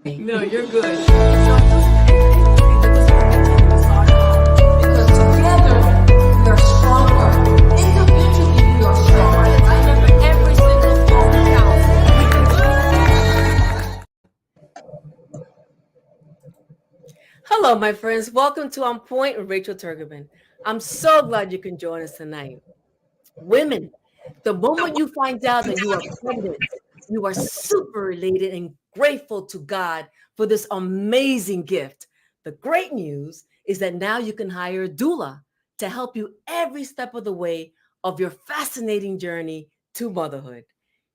No, you're good. Because together we are stronger. Individually we are stronger. Remember, every single phone counts. Hello, my friends. Welcome to On Point with Rachel Turgerman. I'm so glad you can join us tonight. Women, the moment you find out that you are pregnant, you are super elated and grateful to God for this amazing gift. The great news is that now you can hire a doula to help you every step of the way of your fascinating journey to motherhood.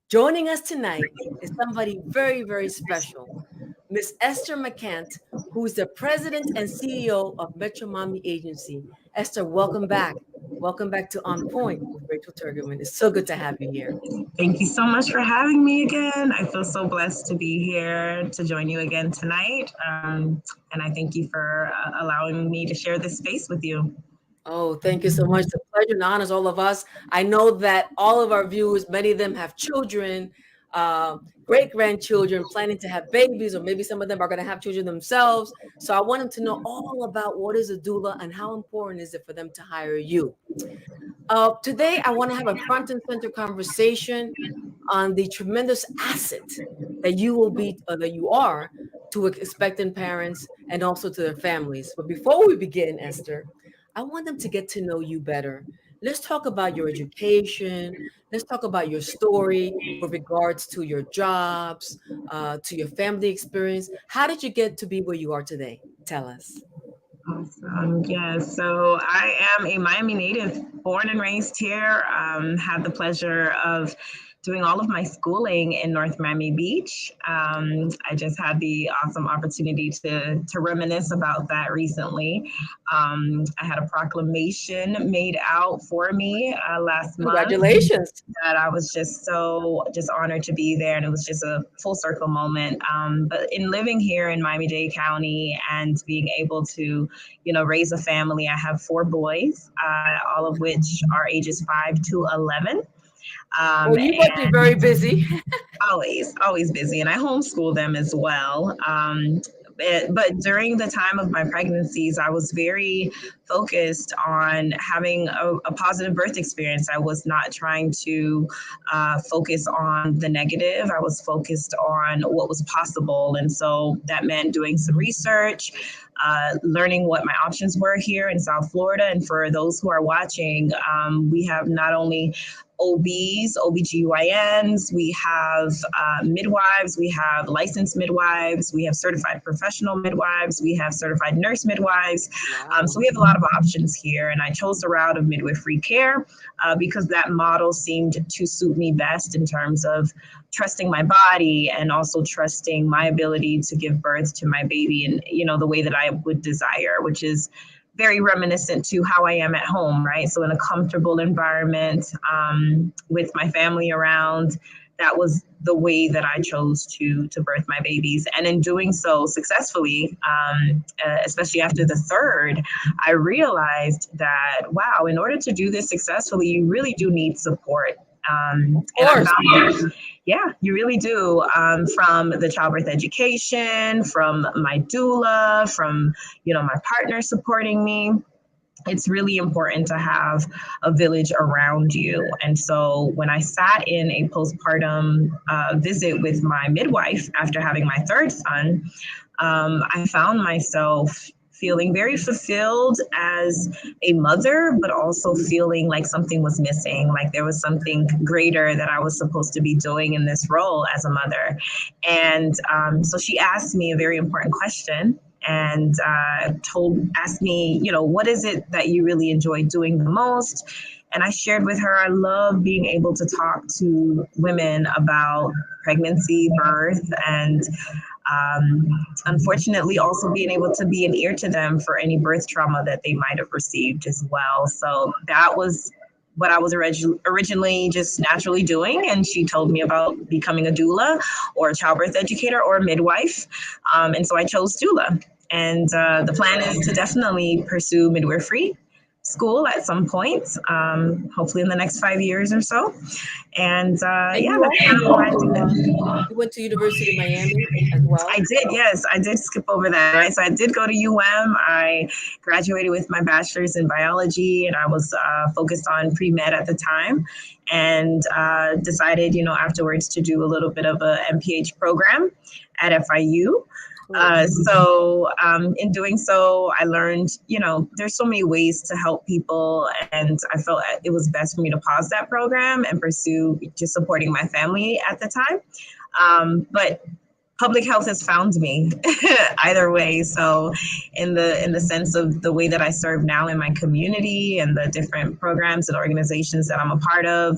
Joining us tonight is somebody very, very special, Miss Esther McCant, who is the president and CEO of Metro Mommy Agency. Esther, welcome back. Welcome back to On Point with Rachel Turgerman. It's so good to have you here. Thank you so much for having me again. I feel so blessed to be here to join you again tonight. And I thank you for allowing me to share this space with you. Oh, thank you so much. The pleasure and honor is all of us. I know that all of our viewers, many of them have children, great-grandchildren, planning to have babies, or maybe some of them are going to have children themselves. So I want them to know all about what is a doula and how important is it for them to hire you. Today, I want to have a front and center conversation on the tremendous asset that you will be, or that you are, to expectant parents and also to their families. But before we begin, Esther, I want them to get to know you better. Let's talk about your education. Let's talk about your story with regards to your jobs, to your family experience. How did you get to be where you are today? Tell us. Awesome. Yeah, so I am a Miami native, born and raised here. Had the pleasure of doing all of my schooling in North Miami Beach. I just had the awesome opportunity to reminisce about that recently. I had a proclamation made out for me last month. Congratulations. That I was just honored to be there, and it was just a full circle moment. But in living here in Miami-Dade County and being able to, raise a family, I have 4 boys, all of which are ages 5 to 11. Well, you must be very busy. always busy. And I homeschool them as well. But during the time of my pregnancies, I was very focused on having a positive birth experience. I was not trying to focus on the negative. I was focused on what was possible. And so that meant doing some research, learning what my options were here in South Florida. And for those who are watching, we have not only OBs, OBGYNs, we have midwives, we have licensed midwives, we have certified professional midwives, we have certified nurse midwives. Wow. So we have a lot of options here. And I chose the route of midwifery care because that model seemed to suit me best in terms of trusting my body and also trusting my ability to give birth to my baby in, the way that I would desire, which is very reminiscent to how I am at home, right? So in a comfortable environment with my family around, that was the way that I chose to birth my babies. And in doing so successfully, especially after the third, I realized that, wow, in order to do this successfully, you really do need support. And I found you really do. From the childbirth education, from my doula, from, my partner supporting me. It's really important to have a village around you. And so when I sat in a postpartum visit with my midwife after having my third son, I found myself feeling very fulfilled as a mother, but also feeling like something was missing, like there was something greater that I was supposed to be doing in this role as a mother. And so she asked me a very important question and asked me, what is it that you really enjoy doing the most? And I shared with her, I love being able to talk to women about pregnancy, birth, and unfortunately also being able to be an ear to them for any birth trauma that they might have received as well. So that was what I was originally just naturally doing. And she told me about becoming a doula or a childbirth educator or a midwife. And so I chose doula. And the plan is to definitely pursue midwifery. school at some point, hopefully in the next 5 years or so. And And yeah, you that's also kind of what I went do. to, you went to University of Miami as I well. did, yes, I did skip over that. Right, so I did go to UM. I graduated with my bachelor's in biology, and I was focused on pre med at the time, and decided, afterwards to do a little bit of a MPH program at FIU. Cool. In doing so, I learned, there's so many ways to help people. And I felt it was best for me to pause that program and pursue just supporting my family at the time. But public health has found me either way. So in the sense of the way that I serve now in my community and the different programs and organizations that I'm a part of,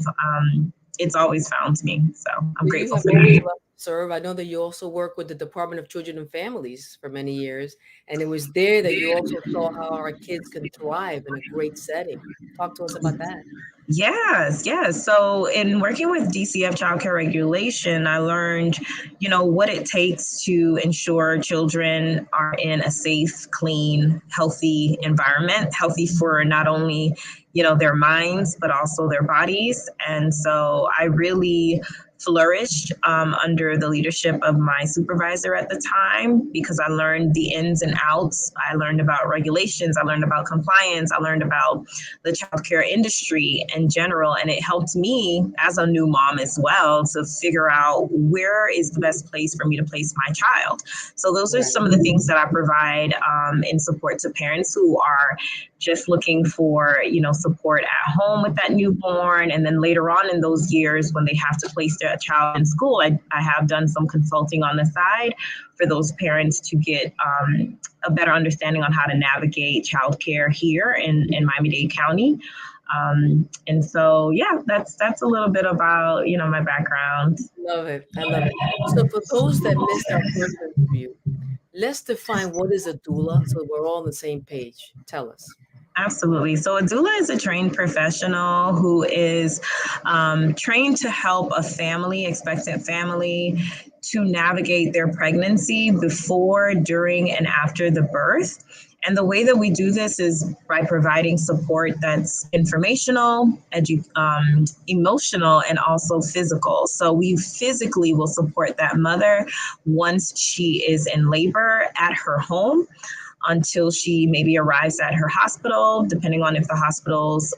it's always found me. So I'm Well, you grateful have for always that. loved to serve. I know that you also work with the Department of Children and Families for many years, and it was there that you also saw how our kids can thrive in a great setting. Talk to us about that. Yes, yes. So in working with DCF childcare regulation, I learned, what it takes to ensure children are in a safe, clean, healthy environment, healthy for not only, their minds, but also their bodies. And so I really flourished under the leadership of my supervisor at the time, because I learned the ins and outs. I learned about regulations. I learned about compliance. I learned about the childcare industry in general. And it helped me as a new mom as well to figure out where is the best place for me to place my child. So those are some of the things that I provide in support to parents who are just looking for, support at home with that newborn. And then later on in those years, when they have to place their child in school, I have done some consulting on the side for those parents to get a better understanding on how to navigate childcare here in Miami-Dade County. And so, yeah, that's a little bit about, my background. Love it. I love it. So for those that missed our first interview, let's define what is a doula so we're all on the same page. Tell us. Absolutely. So a doula is a trained professional who is trained to help a family, expectant family, to navigate their pregnancy before, during, and after the birth. And the way that we do this is by providing support that's informational, emotional, and also physical. So we physically will support that mother once she is in labor at her home, until she maybe arrives at her hospital, depending on if the hospital's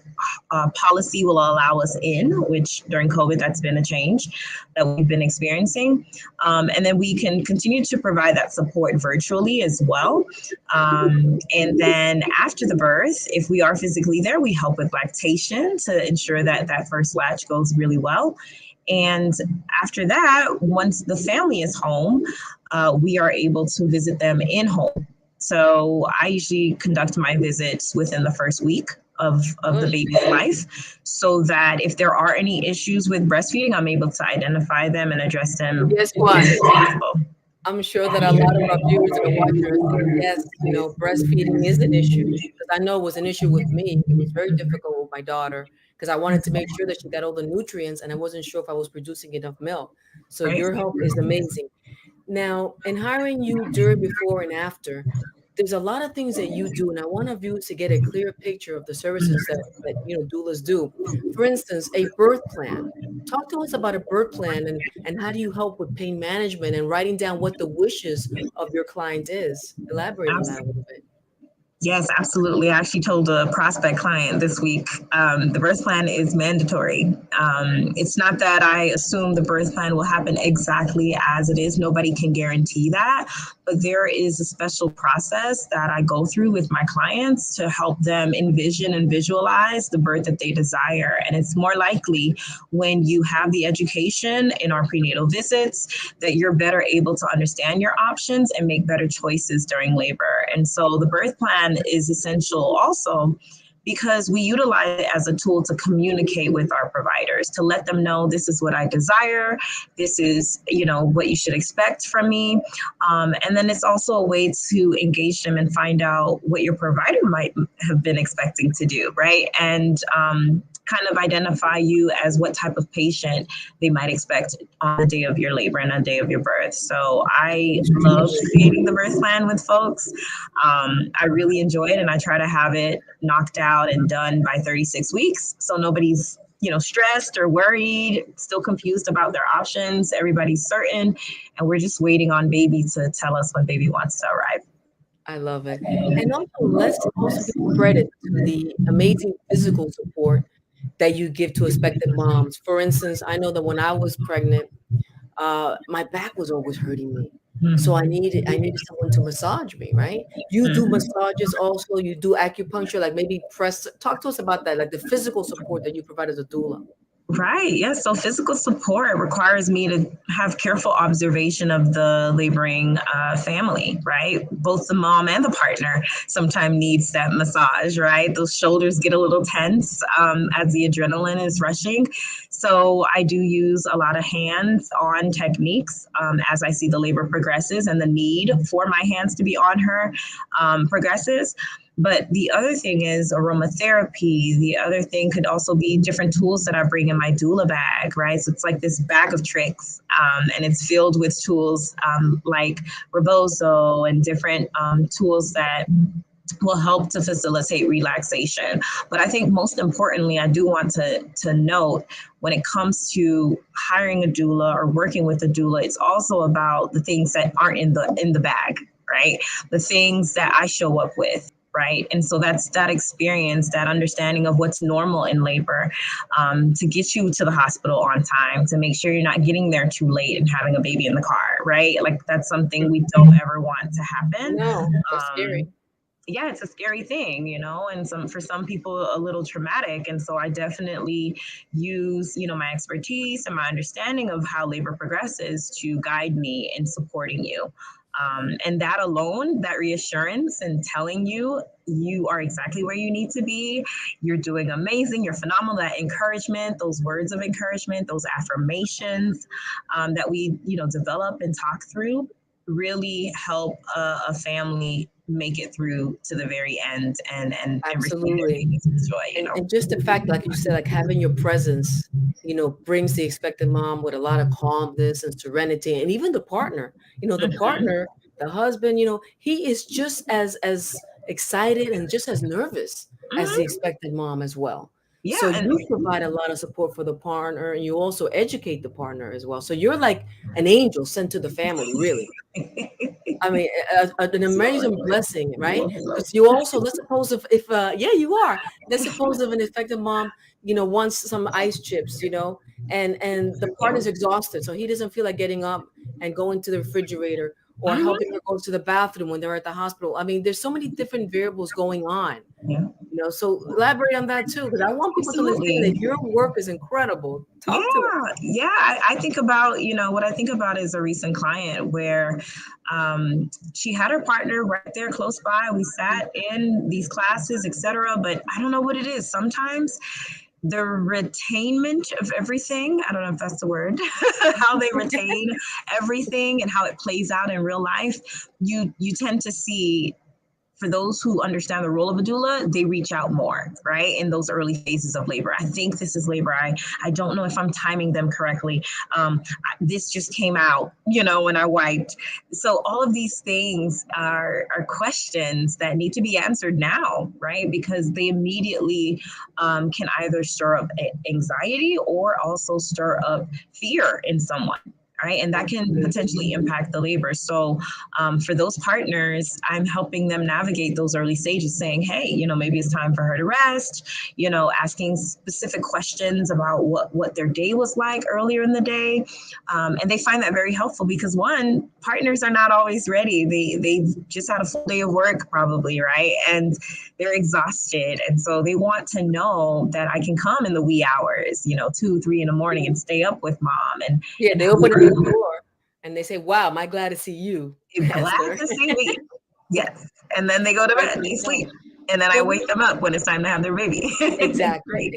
policy will allow us in, which during COVID, that's been a change that we've been experiencing. And then we can continue to provide that support virtually as well. And then after the birth, if we are physically there, we help with lactation to ensure that that first latch goes really well. And after that, once the family is home, we are able to visit them in home. So I usually conduct my visits within the first week of the baby's life, so that if there are any issues with breastfeeding, I'm able to identify them and address them Guess as what? soon as possible. I'm sure that a lot of our viewers that are watching are saying, yes, breastfeeding is an issue. Because I know it was an issue with me. It was very difficult with my daughter because I wanted to make sure that she got all the nutrients and I wasn't sure if I was producing enough milk. So Right? your help is amazing. Now, in hiring you during, before, and after, there's a lot of things that you do, and I want our viewers to get a clear picture of the services that doulas do. For instance, a birth plan. Talk to us about a birth plan and how do you help with pain management and writing down what the wishes of your client is. Elaborate on that a little bit. Yes, absolutely. I actually told a prospect client this week, the birth plan is mandatory. It's not that I assume the birth plan will happen exactly as it is. Nobody can guarantee that, but there is a special process that I go through with my clients to help them envision and visualize the birth that they desire. And it's more likely when you have the education in our prenatal visits that you're better able to understand your options and make better choices during labor. And so the birth plan is essential also because we utilize it as a tool to communicate with our providers, to let them know this is what I desire, this is, what you should expect from me. And then it's also a way to engage them and find out what your provider might have been expecting to do, right? And kind of identify you as what type of patient they might expect on the day of your labor and on the day of your birth. So I love creating the birth plan with folks. I really enjoy it, and I try to have it knocked out and done by 36 weeks. So nobody's stressed or worried, still confused about their options. Everybody's certain, and we're just waiting on baby to tell us when baby wants to arrive. I love it. And also, let's also give credit to the amazing physical support that you give to expectant moms. For instance, I know that when I was pregnant, my back was always hurting me. So I needed someone to massage me, right? You do massages also, you do acupuncture, like maybe press. Talk to us about that, like the physical support that you provide as a doula. Right. Yes. So physical support requires me to have careful observation of the laboring family, right? Both the mom and the partner sometimes needs that massage, right? Those shoulders get a little tense as the adrenaline is rushing. So I do use a lot of hands-on techniques as I see the labor progresses and the need for my hands to be on her progresses. But the other thing is aromatherapy. The other thing could also be different tools that I bring in my doula bag, right? So it's like this bag of tricks, and it's filled with tools like Rebozo and different tools that will help to facilitate relaxation. But I think most importantly, I do want to note when it comes to hiring a doula or working with a doula, it's also about the things that aren't in the bag, right? The things that I show up with. Right. And so that's that experience, that understanding of what's normal in labor, to get you to the hospital on time, to make sure you're not getting there too late and having a baby in the car. Right. Like that's something we don't ever want to happen. No, that's scary. Yeah, it's a scary thing, and for some people a little traumatic. And so I definitely use, my expertise and my understanding of how labor progresses to guide me in supporting you. And that alone, that reassurance and telling you are exactly where you need to be, you're doing amazing, you're phenomenal, that encouragement, those words of encouragement, those affirmations that we, develop and talk through really help a family make it through to the very end and Absolutely. enjoy, And just the fact, like you said, like having your presence, brings the expectant mom with a lot of calmness and serenity, and even the partner, the husband, he is just as excited and just as nervous as the expected mom as well. Yeah, So you provide a lot of support for the partner, and you also educate the partner as well. So you're like an angel sent to the family, really. I mean, an amazing blessing, right? Because you also, let's suppose if yeah, you are. Let's suppose if an expectant mom, wants some ice chips, and the partner's exhausted, so he doesn't feel like getting up and going to the refrigerator or helping her go to the bathroom when they're at the hospital. I mean, there's so many different variables going on. Yeah. So elaborate on that too, because I want people to listen that your work is incredible. Talk to us. Yeah. I think about, what I think about is a recent client where she had her partner right there close by. We sat in these classes, etc. But I don't know what it is. Sometimes the retainment of everything, I don't know if that's the word, how they retain everything and how it plays out in real life, you tend to see, for those who understand the role of a doula, they reach out more, right? In those early phases of labor. I think this is labor. I don't know if I'm timing them correctly. This just came out, when I wiped. So all of these things are questions that need to be answered now, right? Because they immediately can either stir up anxiety or also stir up fear in someone. Right. And that can potentially impact the labor. So for those partners, I'm helping them navigate those early stages, saying, hey, maybe it's time for her to rest, asking specific questions about what their day was like earlier in the day. And they find that very helpful because, one, partners are not always ready. They've just had a full day of work probably. Right. And they're exhausted. And so they want to know that I can come in the wee hours, 2, 3 in the morning and stay up with mom. And yeah, they open the door and they say, wow, am I glad to see you? Glad to see me. Yes. And then they go to bed, they sleep. And then I wake them up when it's time to have their baby. Exactly.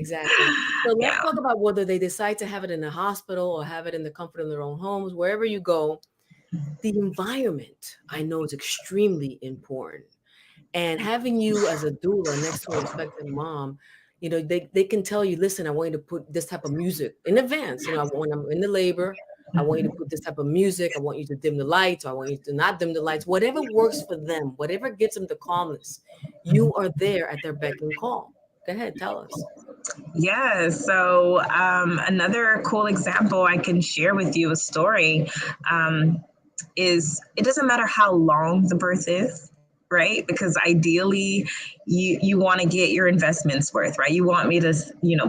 So let's talk about whether they decide to have it in a hospital or have it in the comfort of their own homes, wherever you go. The environment, I know, is extremely important. And having you as a doula next to an expectant mom, They can tell you, listen, I want you to put this type of music in advance. When I'm in the labor, I want you to put this type of music. I want you to dim the lights, or I want you to not dim the lights. Whatever works for them, whatever gives them the calmness, you are there at their beck and call. Go ahead, tell us. Yeah, so another cool example I can share with you, a story, is it doesn't matter how long the birth is, right? Because ideally you want to get your investments worth, right? You want me to,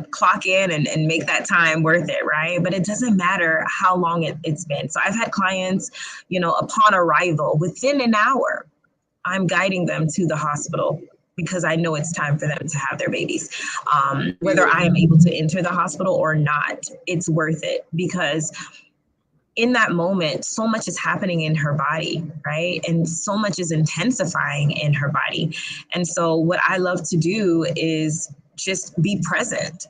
clock in and make that time worth it, right? But it doesn't matter how long it's been. So I've had clients, upon arrival, within an hour, I'm guiding them to the hospital because I know it's time for them to have their babies. Whether I am able to enter the hospital or not, it's worth it, because in that moment, so much is happening in her body, right? And so much is intensifying in her body. And so what I love to do is just be present.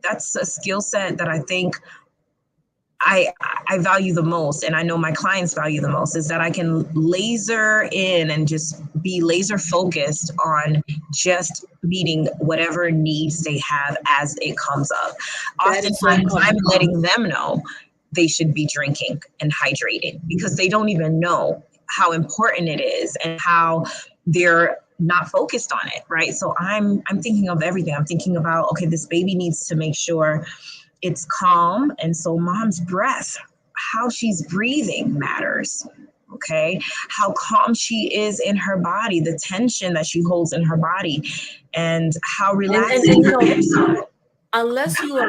That's a skill set that I think I value the most, and I know my clients value the most, is that I can laser in and just be laser focused on just meeting whatever needs they have as it comes up. Oftentimes, I'm letting them know they should be drinking and hydrating, because they don't even know how important it is and how they're not focused on it, right? So I'm thinking of everything. I'm thinking about, okay, this baby needs to make sure it's calm. And so mom's breath, how she's breathing matters. Okay. How calm she is in her body, the tension that she holds in her body, and how relaxed. Unless you are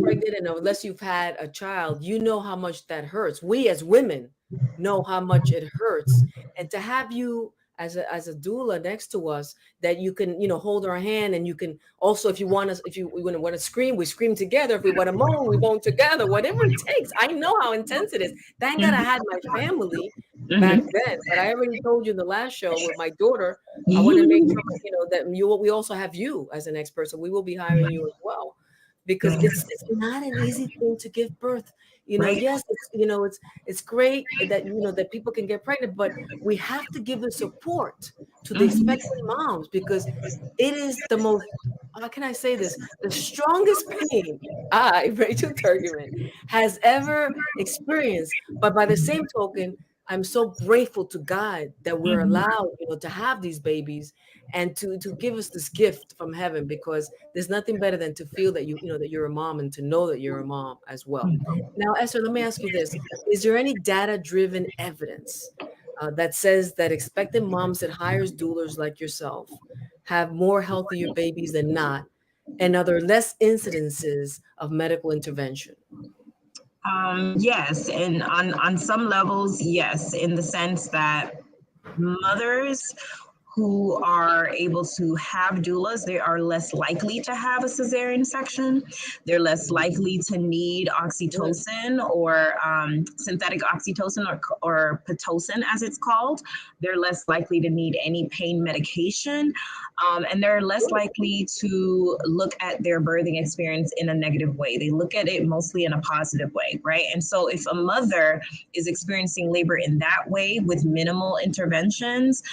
pregnant and unless you've had a child, you know how much that hurts. We as women know how much it hurts. And to have you as a doula next to us, that you can hold our hand, and you can also, if you want to, if we want to scream, we scream together. If we want to moan, we moan together. Whatever it takes. I know how intense it is. Thank God I had my family back then. But I already told you in the last show with my daughter, I want to make sure that we also have you as an expert, so we will be hiring you as well, because it's not an easy thing to give birth. Yes, it's great that that people can get pregnant, but we have to give the support to the expectant moms, because it is the most, how can I say this, the strongest pain I, Rachel Turgeman, has ever experienced. But by the same token, I'm so grateful to God that we're allowed, to have these babies, and to give us this gift from heaven, because there's nothing better than to feel that that you're a mom, and to know that you're a mom as well. Now, Esther, let me ask you this: is there any data-driven evidence that says that expectant moms that hires doulas like yourself have more healthier babies than not, and are there less incidences of medical intervention? Yes, and on some levels, yes, in the sense that mothers who are able to have doulas, they are less likely to have a cesarean section. They're less likely to need oxytocin, or synthetic oxytocin, or Pitocin as it's called. They're less likely to need any pain medication. And they're less likely to look at their birthing experience in a negative way. They look at it mostly in a positive way, right? And so if a mother is experiencing labor in that way with minimal interventions,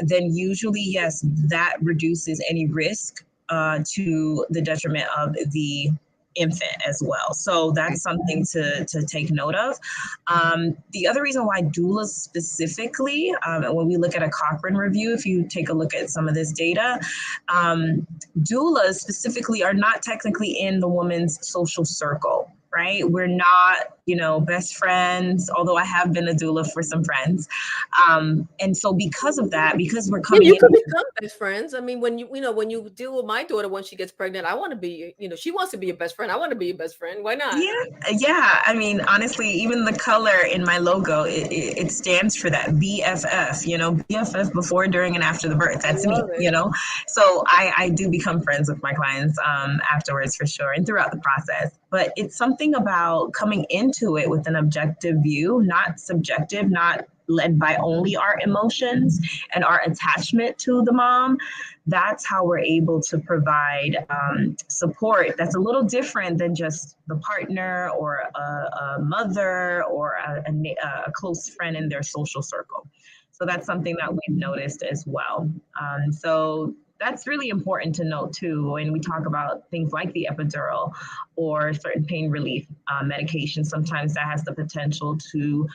then usually, yes, that reduces any risk to the detriment of the infant as well. So that's something to take note of. The other reason why doulas specifically, when we look at a Cochrane review, if you take a look at some of this data, doulas specifically are not technically in the woman's social circle. Right? We're not, best friends, although I have been a doula for some friends. And so because of that, because we're coming you could become best friends. I mean, when when you deal with my daughter, when she gets pregnant, I want to be, she wants to be your best friend. I want to be your best friend. Why not? Yeah. I mean, honestly, even the color in my logo, it stands for that BFF, BFF before, during, and after the birth. That's me, So I do become friends with my clients afterwards, for sure, and throughout the process. But it's something about coming into it with an objective view, not subjective, not led by only our emotions and our attachment to the mom. That's how we're able to provide support that's a little different than just the partner or a mother or a close friend in their social circle. So that's something that we've noticed as well. So that's really important to note too when we talk about things like the epidural or certain pain relief medication. Sometimes that has the potential to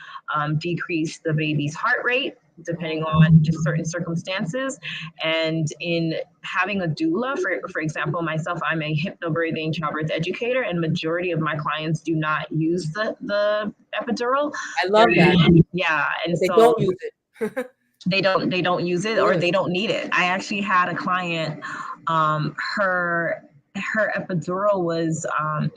decrease the baby's heart rate depending on just certain circumstances. And in having a doula, for example, myself, I'm a hypnobirthing childbirth educator, and majority of my clients do not use the epidural. I love that. Yeah, and They so don't use it. they don't use it, or they don't need it. I actually had a client, her epidural was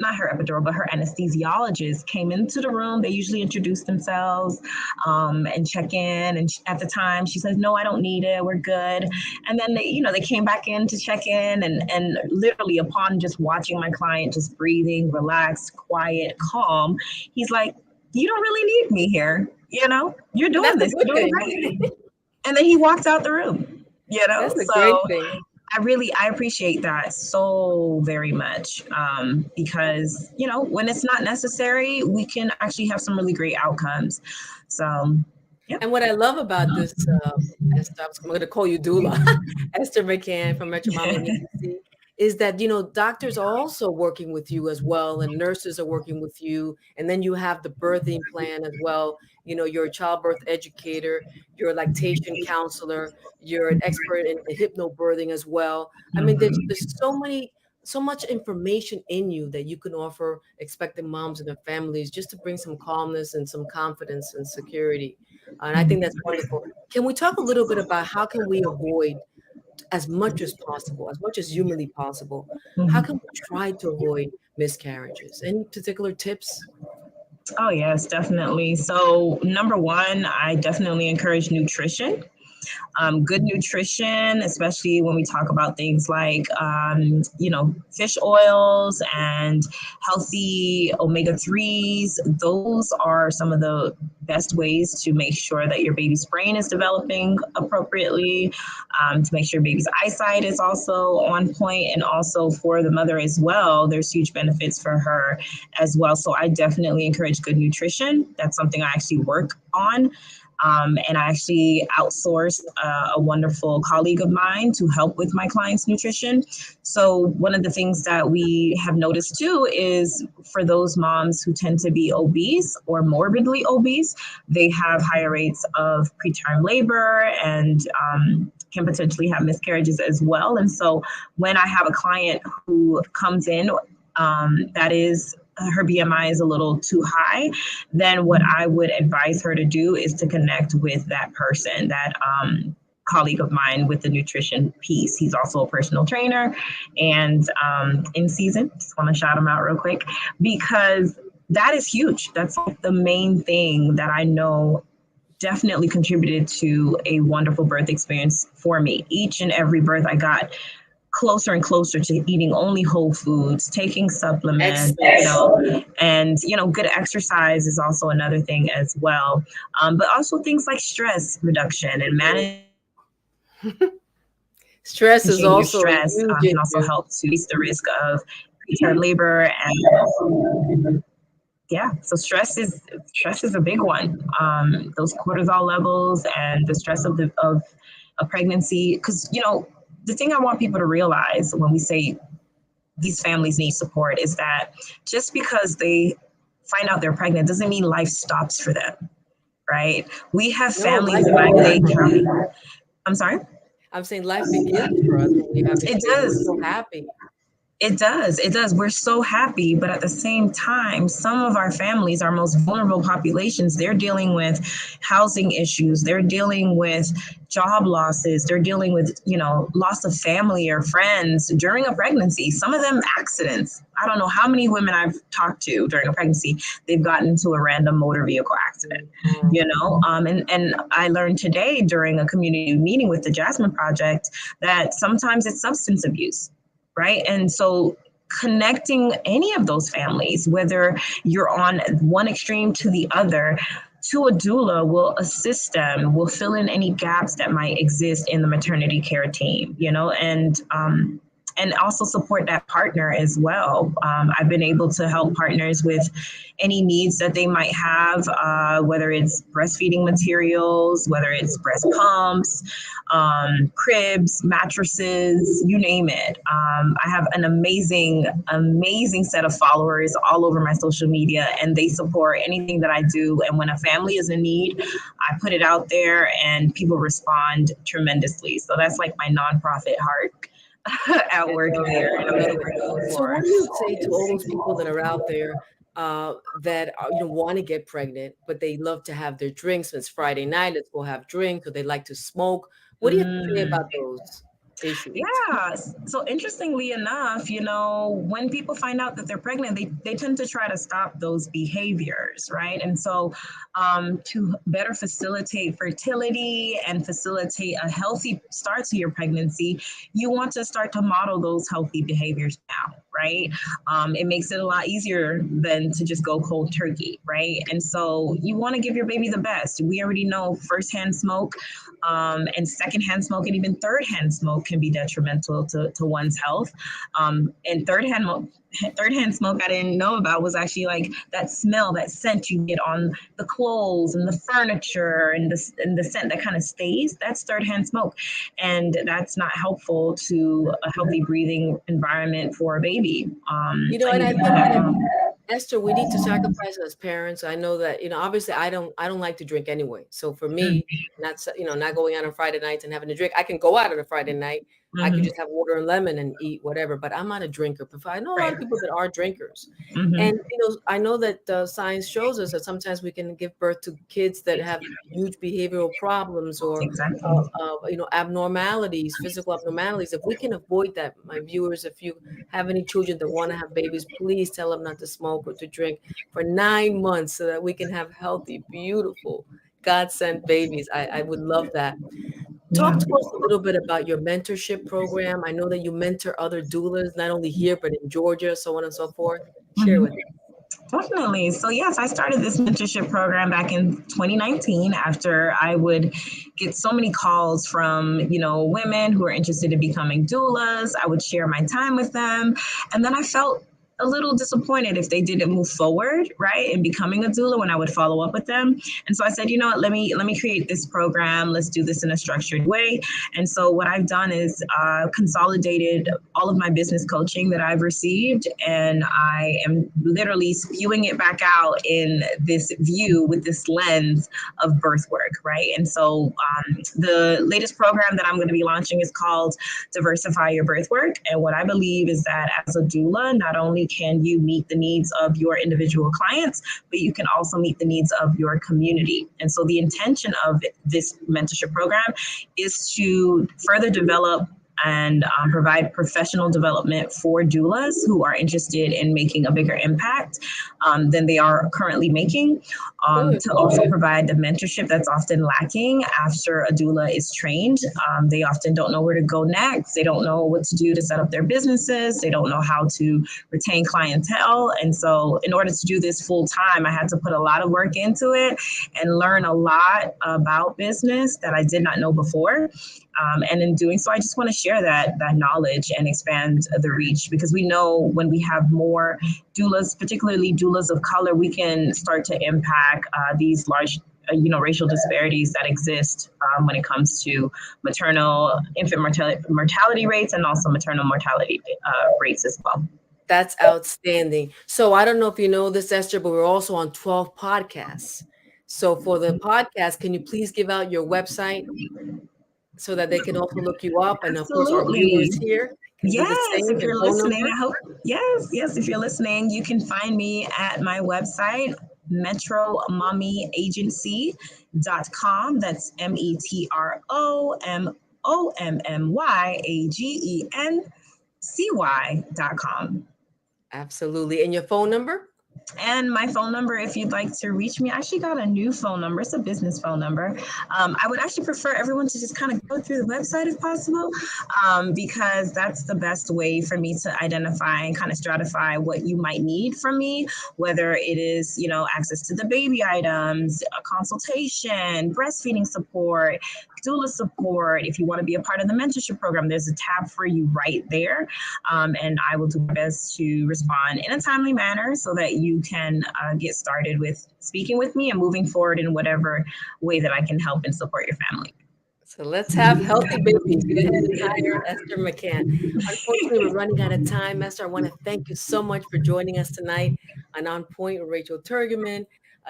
not her epidural, but her anesthesiologist came into the room. They usually introduce themselves and check in, and at the time she says, no, I don't need it, we're good. And then they came back in to check in, and literally upon just watching my client just breathing, relaxed, quiet, calm, he's like, you don't really need me here, you're doing this, you're doing great. And then he walked out the room, That's a great thing. I appreciate that so very much, because, when it's not necessary, we can actually have some really great outcomes. So, yeah. And what I love about this, Esther, I'm going to call you doula, Esther McCant from Metro Mama DC, is that, doctors are also working with you as well, and nurses are working with you. And then you have the birthing plan as well. You're a childbirth educator, you're a lactation counselor, you're an expert in hypnobirthing as well. I mean, there's so much information in you that you can offer expectant moms and their families just to bring some calmness and some confidence and security. And I think that's wonderful. Can we talk a little bit about how can we avoid, as much as possible, as much as humanly possible, how can we try to avoid miscarriages? Any particular tips? Oh, yes, definitely. So number one, I definitely encourage nutrition. Good nutrition, especially when we talk about things like, fish oils and healthy omega-3s. Those are some of the best ways to make sure that your baby's brain is developing appropriately, to make sure baby's eyesight is also on point, and also for the mother as well. There's huge benefits for her as well. So I definitely encourage good nutrition. That's something I actually work on. And I actually outsourced a wonderful colleague of mine to help with my clients' nutrition. So one of the things that we have noticed too is for those moms who tend to be obese or morbidly obese, they have higher rates of preterm labor and can potentially have miscarriages as well. And so when I have a client who comes in that is her BMI is a little too high, then what I would advise her to do is to connect with that person, that colleague of mine with the nutrition piece. He's also a personal trainer and in season. Just want to shout him out real quick because that is huge. That's like the main thing that I know definitely contributed to a wonderful birth experience for me. Each and every birth I got closer and closer to eating only whole foods, taking supplements, and good exercise is also another thing as well. But also things like stress reduction and managing stress is also stress can also help to reduce the risk of preterm labor. And so stress is a big one. Those cortisol levels and the stress of a pregnancy, because the thing I want people to realize when we say these families need support is that just because they find out they're pregnant doesn't mean life stops for them, right? We have families in Miami-Dade County. I'm sorry? I'm saying life begins for us when we have it does. We're so happy. It does. We're so happy. But at the same time, some of our families, our most vulnerable populations, they're dealing with housing issues. They're dealing with job losses. They're dealing with, loss of family or friends during a pregnancy. Some of them accidents. I don't know how many women I've talked to during a pregnancy, they've gotten into a random motor vehicle accident, and I learned today during a community meeting with the Jasmine Project that sometimes it's substance abuse. Right. And so connecting any of those families, whether you're on one extreme to the other, to a doula will assist them, will fill in any gaps that might exist in the maternity care team, and and also support that partner as well. I've been able to help partners with any needs that they might have, whether it's breastfeeding materials, whether it's breast pumps, cribs, mattresses, you name it. I have an amazing set of followers all over my social media, and they support anything that I do. And when a family is in need, I put it out there and people respond tremendously. So that's like my nonprofit heart at work there. So what do you say to all those people that are out there that want to get pregnant, but they love to have their drinks? It's Friday night, let's go have drink, or they like to smoke. What do you say about those issues? Yeah. So interestingly enough, when people find out that they're pregnant, they tend to try to stop those behaviors, right? And so to better facilitate fertility and facilitate a healthy start to your pregnancy, you want to start to model those healthy behaviors now, right? It makes it a lot easier than to just go cold turkey, right? And so you want to give your baby the best. We already know firsthand smoke and secondhand smoke and even thirdhand smoke can be detrimental to one's health. And thirdhand smoke I didn't know about was actually like that smell, that scent you get on the clothes and the furniture and the scent that kind of stays. That's thirdhand smoke, and that's not helpful to a healthy breathing environment for a baby. And I think that, Esther, we need to sacrifice as parents. I know that, obviously I don't like to drink anyway. So for me, not going out on Friday nights and having a drink. I can go out on a Friday night. I could just have water and lemon and eat whatever, but I'm not a drinker. I know a lot of people that are drinkers. And, I know that science shows us that sometimes we can give birth to kids that have huge behavioral problems or, abnormalities, physical abnormalities. If we can avoid that, my viewers, if you have any children that want to have babies, please tell them not to smoke or to drink for 9 months so that we can have healthy, beautiful, God-sent babies. I would love that. Talk to us a little bit about your mentorship program. I know that you mentor other doulas, not only here, but in Georgia, so on and so forth. Share with me. Definitely. So yes, I started this mentorship program back in 2019 after I would get so many calls from, women who are interested in becoming doulas. I would share my time with them. And then I felt a little disappointed if they didn't move forward, right, in becoming a doula when I would follow up with them. And so I said, let me create this program. Let's do this in a structured way. And so what I've done is consolidated all of my business coaching that I've received, and I am literally spewing it back out in this view with this lens of birth work, right? And so the latest program that I'm going to be launching is called Diversify Your Birth Work. And what I believe is that as a doula, not only can you meet the needs of your individual clients, but you can also meet the needs of your community. And so the intention of this mentorship program is to further develop and provide professional development for doulas who are interested in making a bigger impact than they are currently making, to also provide the mentorship that's often lacking after a doula is trained. They often don't know where to go next. They don't know what to do to set up their businesses. They don't know how to retain clientele. And so in order to do this full time, I had to put a lot of work into it and learn a lot about business that I did not know before. And in doing so, I just want to share that knowledge and expand the reach, because we know when we have more doulas, particularly doulas of color, we can start to impact these large, racial disparities that exist when it comes to maternal infant mortality rates and also maternal mortality rates as well. That's outstanding. So I don't know if you know this, Esther, but we're also on 12 podcasts. So for the podcast, can you please give out your website so that they can also look you up? And of course, our viewers here. Yes, if you're listening, I hope. Yes, if you're listening, you can find me at my website, metromommyagency.com. That's metromommyagency.com. Absolutely. And your phone number? And my phone number, if you'd like to reach me, I actually got a new phone number. It's a business phone number. I would actually prefer everyone to just kind of go through the website if possible, because that's the best way for me to identify and kind of stratify what you might need from me, whether it is, access to the baby items, a consultation, breastfeeding support, doula support. If you want to be a part of the mentorship program, there's a tab for you right there. And I will do my best to respond in a timely manner so that you can get started with speaking with me and moving forward in whatever way that I can help and support your family. So let's have healthy babies. Go ahead and hire Esther McCant. Unfortunately, we're running out of time. Esther, I want to thank you so much for joining us tonight on Point with Rachel Turgeman.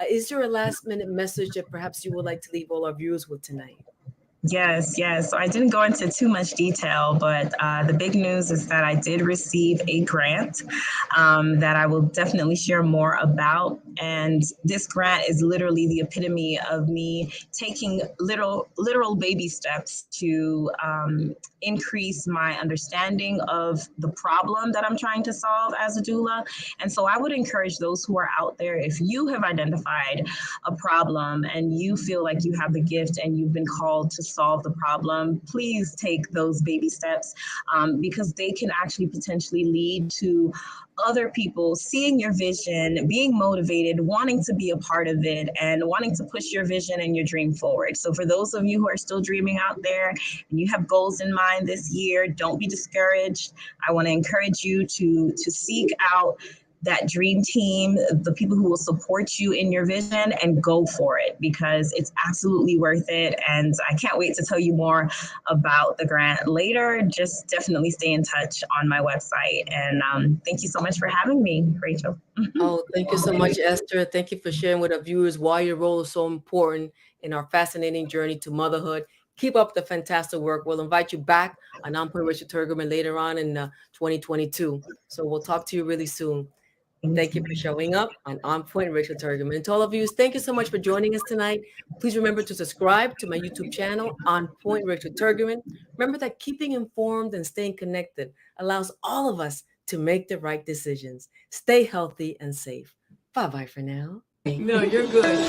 Is there a last minute message that perhaps you would like to leave all our viewers with tonight? Yes. So I didn't go into too much detail, but the big news is that I did receive a grant that I will definitely share more about. And this grant is literally the epitome of me taking literal baby steps to increase my understanding of the problem that I'm trying to solve as a doula. And so I would encourage those who are out there, if you have identified a problem and you feel like you have the gift and you've been called to solve the problem, please take those baby steps, because they can actually potentially lead to other people seeing your vision, being motivated, wanting to be a part of it, and wanting to push your vision and your dream forward. So for those of you who are still dreaming out there and you have goals in mind this year, don't be discouraged. I want to encourage you to seek out that dream team, the people who will support you in your vision, and go for it, because it's absolutely worth it. And I can't wait to tell you more about the grant later. Just definitely stay in touch on my website. And thank you so much for having me, Rachel. Oh, thank you so much, Esther. Thank you for sharing with our viewers why your role is so important in our fascinating journey to motherhood. Keep up the fantastic work. We'll invite you back on Point with Rachel Turgeman later on in 2022. So we'll talk to you really soon. Thank you for showing up on Point with Rachel Turgeman. And to all of you, thank you so much for joining us tonight. Please remember to subscribe to my YouTube channel, On Point with Rachel Turgeman. Remember that keeping informed and staying connected allows all of us to make the right decisions. Stay healthy and safe. Bye-bye for now. No, you're good.